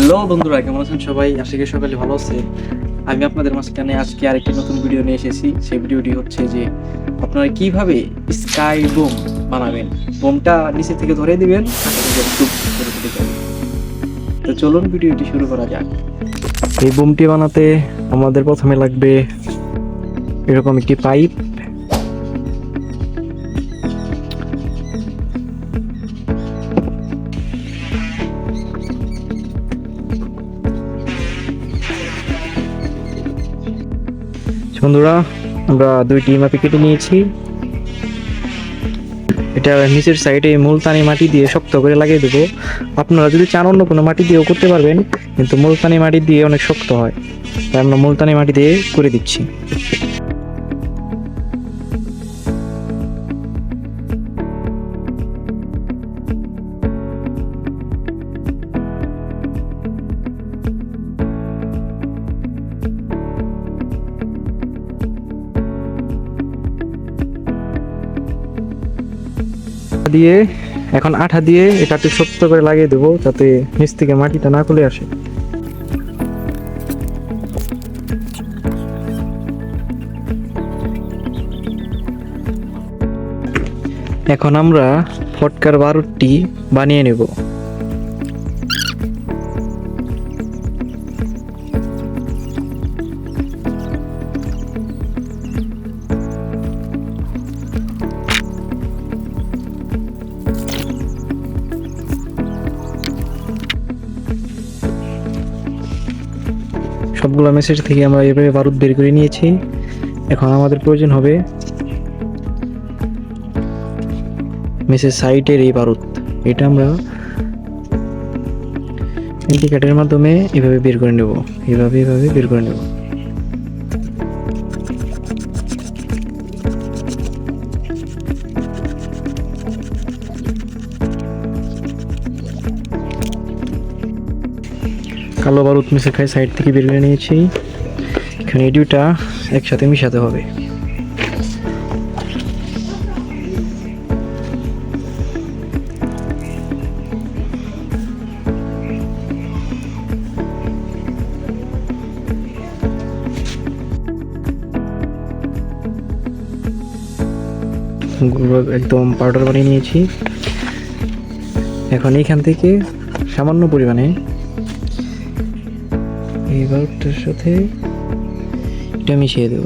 Hello বন্ধুরা, কেমন আছেন সবাই? আশা করি সকালে ভালো আছে। আমি আপনাদের মাঝখানে আজকে আরেকটি নতুন ভিডিও নিয়ে এসেছি। সেই ভিডিওটি হচ্ছে যে আপনারা কিভাবে স্কাই বোম বানাবেন। বোমটা নিচে থেকে ধরে দিবেন, আকাশে করে টুপ করে উঠে যাবে। তো চলুন ভিডিওটি শুরু করা যাক। এই বোমটি বানাতে আমাদের প্রথমে লাগবে এরকম একটি পাইপ। বন্ধুরা, আমরা দুইটি মাপে কেটে নিয়েছি। এটা নিচের সাইডে মুলতানি মাটি দিয়ে শক্ত করে লাগিয়ে দেবো। আপনারা যদি চান অন্য কোনো মাটি দিয়েও করতে পারবেন, কিন্তু মুলতানি মাটি দিয়ে অনেক শক্ত হয়, তাই আমরা মুলতানি মাটি দিয়ে করে দিচ্ছি। দিয়ে এখন আঠা দিয়ে এটাকে শক্ত করে লাগিয়ে দেবো, যাতে নিচ থেকে মাটিটা না খুলে আসে। এখন আমরা ফটকার বারুদটি বানিয়ে নেব। সবগুলো মেসেজ থেকে আমরা এভাবে বারুদ বের করে নিয়েছি। এখন আমাদের প্রয়োজন হবে মেসেজ সাইডের এই বারুদ। এটা আমরা ইন্ডিকেটরের মাধ্যমে এভাবে বের করে নেব, এভাবে বের করে নেব। কালো বারুদ মিশে খাই সাইড থেকে বের করে নিয়েছি। এখানে এই দুইটা একসাথে মিশাতে হবে। একদম পাউডার বানিয়ে নিয়েছি। এখন এইখান থেকে সামান্য পরিমাণে এই বারুদটার সাথে এটা মিশিয়ে দেব।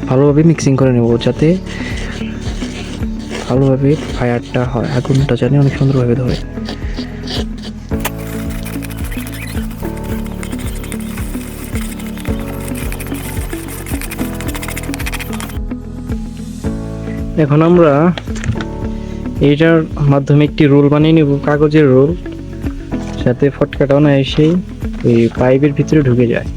ভালোভাবে মিক্সিং করে নেব, যাতে ভালোভাবে ফায়ারটা হয়, আগুনটা জানি অনেক সুন্দরভাবে ধরে। এখন আমরা এইটার মাধ্যমে একটি রোল বানিয়ে নেব, কাগজের রোল, যাতে ফটকাটাও না এসে এই পাইপের ভিতরে ঢুকে যায়।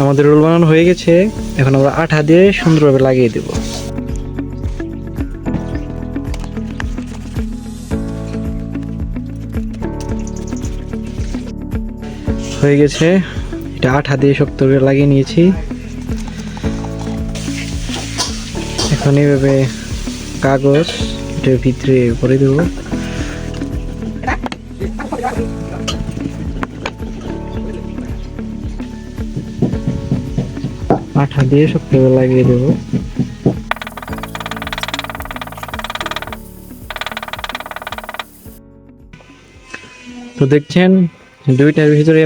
আমাদের রোল বানানো হয়ে গেছে। এখন আমরা আঠা দিয়ে সুন্দরভাবে লাগিয়ে দেব। হয়ে গেছে, এটা আঠা দিয়ে শক্ত করে লাগিয়ে নিয়েছি। এখন এইভাবে কাগজ এটার ভিতরে ভরে দেব। আঠা দিয়ে শক্ত করে লাগিয়ে দেব। তো দেখছেন, দুইটার ভিতরে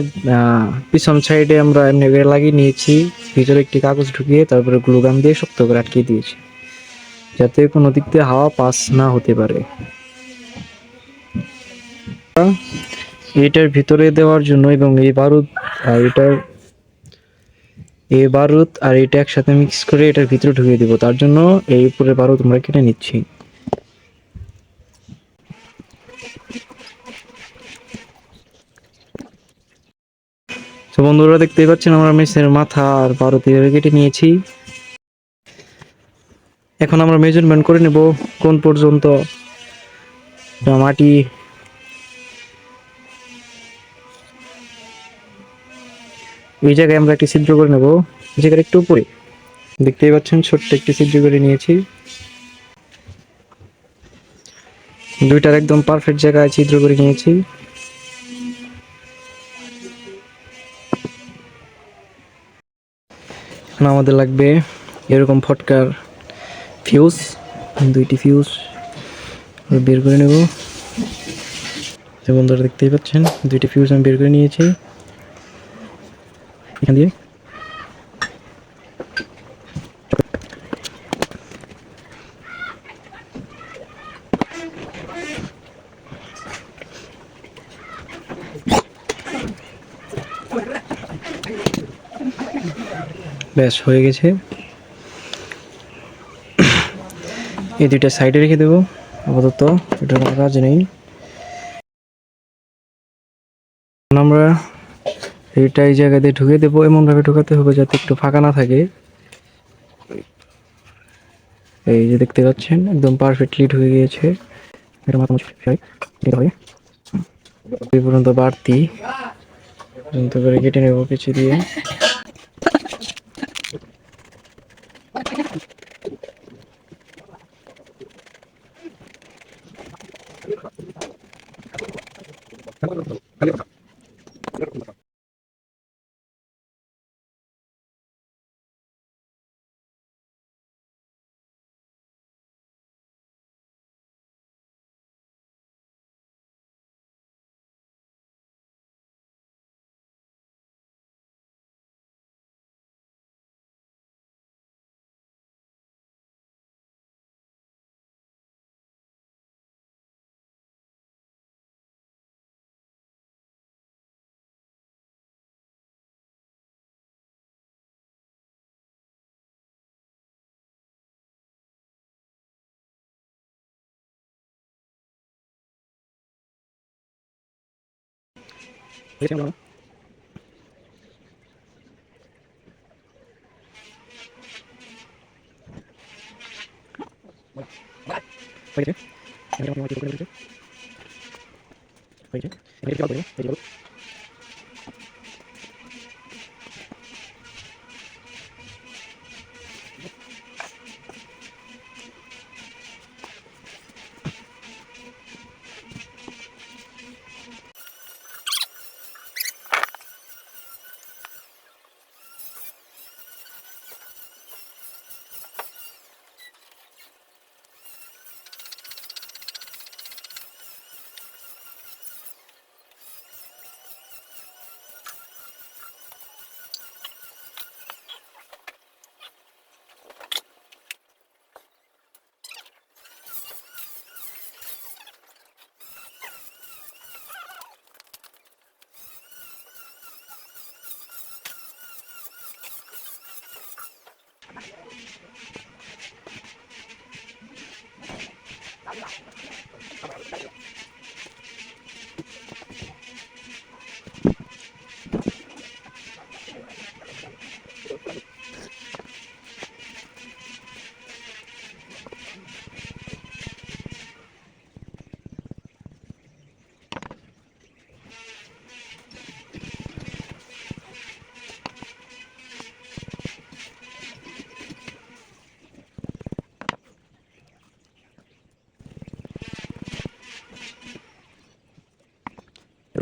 পিছন সাইডে আমরা এমনি করে লাগিয়ে নিয়েছি। ভিতরে একটি কাগজ ঢুকিয়ে তারপরে গ্লুগান দিয়ে শক্ত করে আটকে দিয়েছি, যাতে কোনো দিক দিয়ে হাওয়া পাস না হতে পারে। এটার ভিতরে দেওয়ার জন্য এবং এই বারুদ আর এটা একসাথে মিক্স করে এটার ভিতরে ঢুকিয়ে দিব, তার জন্য এই উপরে বারুদ আমরা কেটে নিচ্ছি। তো বন্ধুরা, দেখতেই পাচ্ছেন আমরা মেসের মাথা আর বারুদ এভাবে কেটে নিয়েছি। এখন আমরা মেজারমেন্ট করে নেব কোন পর্যন্ত মাটি এই জায়গায় আমরা একটি ছিদ্র করে নেব, এই জায়গার একটু উপরে দেখতেই পাচ্ছেন ছোট্ট একটি ছিদ্র করে নিয়েছি। দুইটার একদম পারফেক্ট জায়গায় ছিদ্র করে নিয়েছি। এখন আমাদের লাগবে এরকম ফটকার ফিউজ, দুইটি ফিউজ বের করে নেব। বন্ধুরা দেখতেই পাচ্ছেন দুইটি ফিউজ আমি বের করে নিয়েছি এখান দিয়ে। ব্যাস হয়ে গেছে। এই দুইটা সাইডে রেখে দেবো আপাতত, এটার কোনো কাজ নেই। আমরা এইটা এই জায়গাতে ঢুকে দেবো, এমনভাবে ঢুকাতে হবে যাতে একটু ফাঁকা না থাকে। এই যে দেখতে পাচ্ছেন একদম পারফেক্টলি ঢুকে গিয়েছে। এটা মাথা মুছে দিতে হবে। এই পর্যন্ত বাড়তি পর্যন্ত করে কেটে নেব কিছু দিয়ে।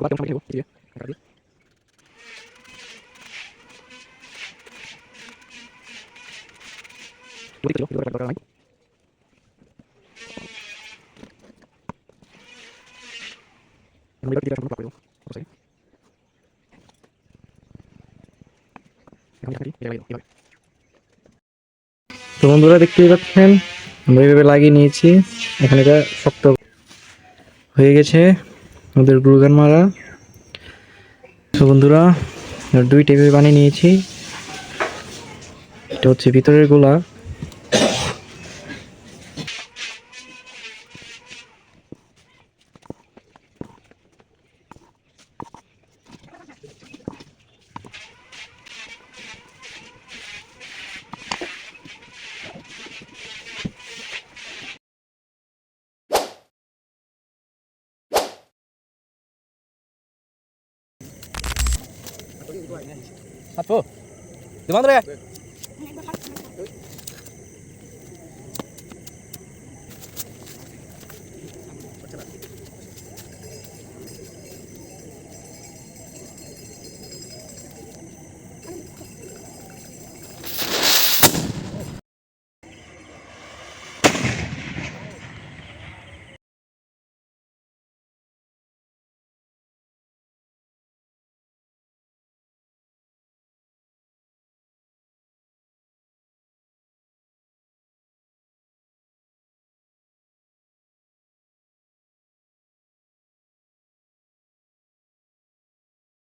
তো বন্ধুরা দেখতেই পাচ্ছেন আমরা এইভাবে লাগিয়ে নিয়েছি। এখানে এটা শক্ত হয়ে গেছে আমাদের গ্লুগান মারা। তো বন্ধুরা দুই টেবিল বানিয়ে নিয়েছি। এটা হচ্ছে ভিতরের গোলা। Satu. Di mana ya?